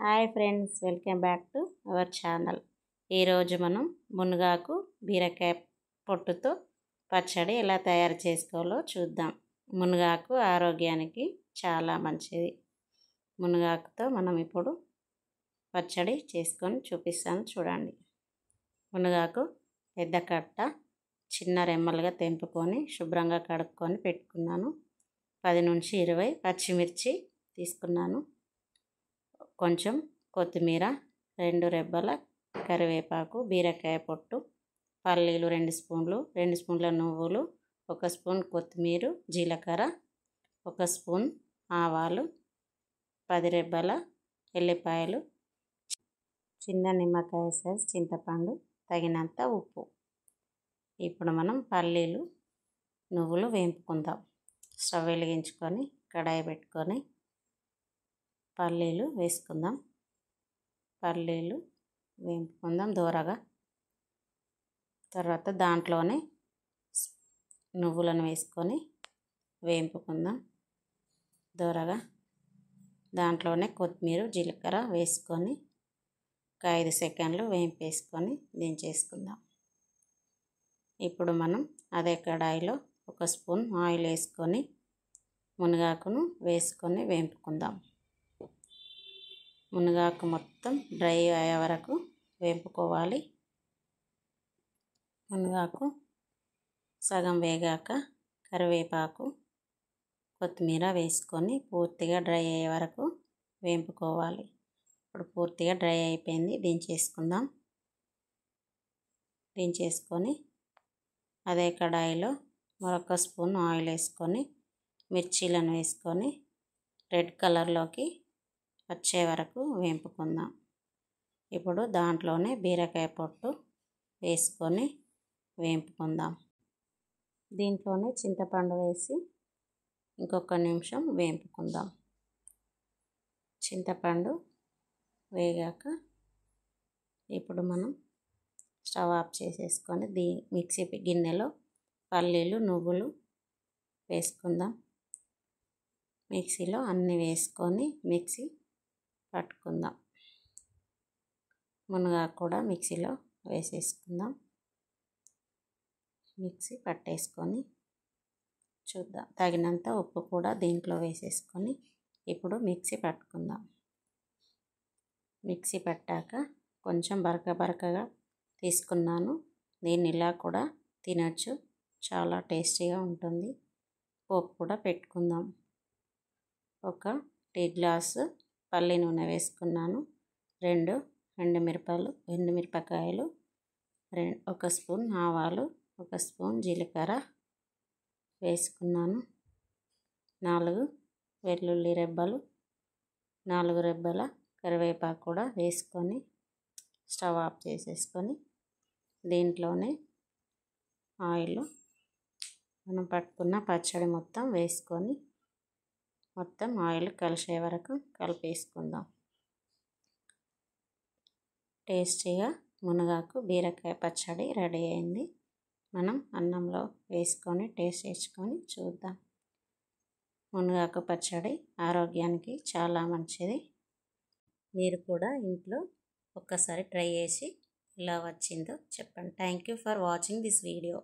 Hi friends, welcome back to our channel. ఈరోజు మనం మునగాకు బీరకాయ పొట్టుతో పచ్చడి ఎలా తయారు చేసుకోవాలో చూద్దాం. మునగాకు ఆరోగ్యానికి చాలా మంచిది. మునగాకుతో మనం ఇప్పుడు పచ్చడి చేసుకొని చూపిస్తాను, చూడండి. మునగాకు పెద్ద కట్ట చిన్న రెమ్మలుగా తెంపుకొని శుభ్రంగా కడుక్కొని పెట్టుకున్నాను. 10 నుంచి 20 పచ్చిమిర్చి తీసుకున్నాను. కొంచెం కొత్తిమీర, 2 రెబ్బల కరివేపాకు, బీరకాయ పొట్టు, పల్లీలు 2 స్పూన్లు, 2 స్పూన్ల నువ్వులు, 1 స్పూన్ కొత్తిమీర, జీలకర్ర, 1 స్పూన్ ఆవాలు, 10 రెబ్బల ఎల్లిపాయలు, చిన్న నిమ్మకాయ సైజ్ చింతపండు, తగినంత ఉప్పు. ఇప్పుడు మనం పల్లీలు, నువ్వులు వేపుకుందాం. స్టవ్ వెలిగించుకొని కడాయి పెట్టుకొని పల్లీలు వేసుకుందాం. పల్లీలు వేపుకుందాం దోరగా. తర్వాత దాంట్లోనే నువ్వులను వేసుకొని వేపుకుందాం దోరగా. దాంట్లోనే కొత్తిమీర, జీలకర్ర వేసుకొని ఒక 5 సెకండ్లు వేపేసుకొని దించేసుకుందాం. ఇప్పుడు మనం అదే కడాయిలో 1 స్పూన్ ఆయిల్ వేసుకొని మునగాకును వేసుకొని వేపుకుందాం. మునగాకు మొత్తం డ్రై అయ్యే వరకు వేపుకోవాలి. మునగాకు సగం వేగాక కరివేపాకు, కొత్తిమీర వేసుకొని పూర్తిగా డ్రై అయ్యే వరకు వేపుకోవాలి. ఇప్పుడు పూర్తిగా డ్రై అయిపోయింది, దించేసుకుందాం. దించేసుకొని అదే కడాయిలో మరొక స్పూన్ ఆయిల్ వేసుకొని మిర్చీలను వేసుకొని రెడ్ కలర్లోకి వచ్చే వరకు వేపుకుందాం. ఇప్పుడు దాంట్లోనే బీరకాయ పొట్టు వేసుకొని వేపుకుందాం. దీంట్లోనే చింతపండు వేసి ఇంకొక నిమిషం వేపుకుందాం. చింతపండు వేగాక ఇప్పుడు మనం స్టవ్ ఆఫ్ చేసేసుకొని మిక్సీ గిన్నెలో పల్లీలు, నువ్వులు వేసుకుందాం. మిక్సీలో అన్నీ వేసుకొని మిక్సీ పట్టుకుందాం. మునగాకు కూడా మిక్సీలో వేసేసుకుందాం. మిక్సీ పట్టేసుకొని చూద్దాం. తగినంత ఉప్పు కూడా దీంట్లో వేసేసుకొని ఇప్పుడు మిక్సీ పట్టుకుందాం. మిక్సీ పట్టాక కొంచెం బరకగా తీసుకున్నాను. దీన్ని ఇలా కూడా తినచ్చు, చాలా టేస్టీగా ఉంటుంది. పోపు కూడా పెట్టుకుందాం. 1 టీ గ్లాసు పల్లి నూనె వేసుకున్నాను. 2 ఎండుమిరపకాయలు, 1 స్పూన్ ఆవాలు, 1 స్పూన్ జీలకర్ర వేసుకున్నాను. 4 వెల్లుల్లి రెబ్బలు, 4 రెబ్బల కరివేపాకు కూడా వేసుకొని స్టవ్ ఆఫ్ చేసేసుకొని దీంట్లోనే ఆయిల్ మనం పట్టుకున్న పచ్చడి మొత్తం వేసుకొని మొత్తం ఆయిల్ కలిసే వరకు కలిపేసుకుందాం. టేస్టీగా మునగాకు బీరకాయ పచ్చడి రెడీ అయింది. మనం అన్నంలో వేసుకొని టేస్ట్ చేసుకొని చూద్దాం. మునగాకు పచ్చడి ఆరోగ్యానికి చాలా మంచిది. మీరు కూడా ఇంట్లో ఒక్కసారి ట్రై చేసి ఎలా వచ్చిందో చెప్పండి. Thank you for watching this video.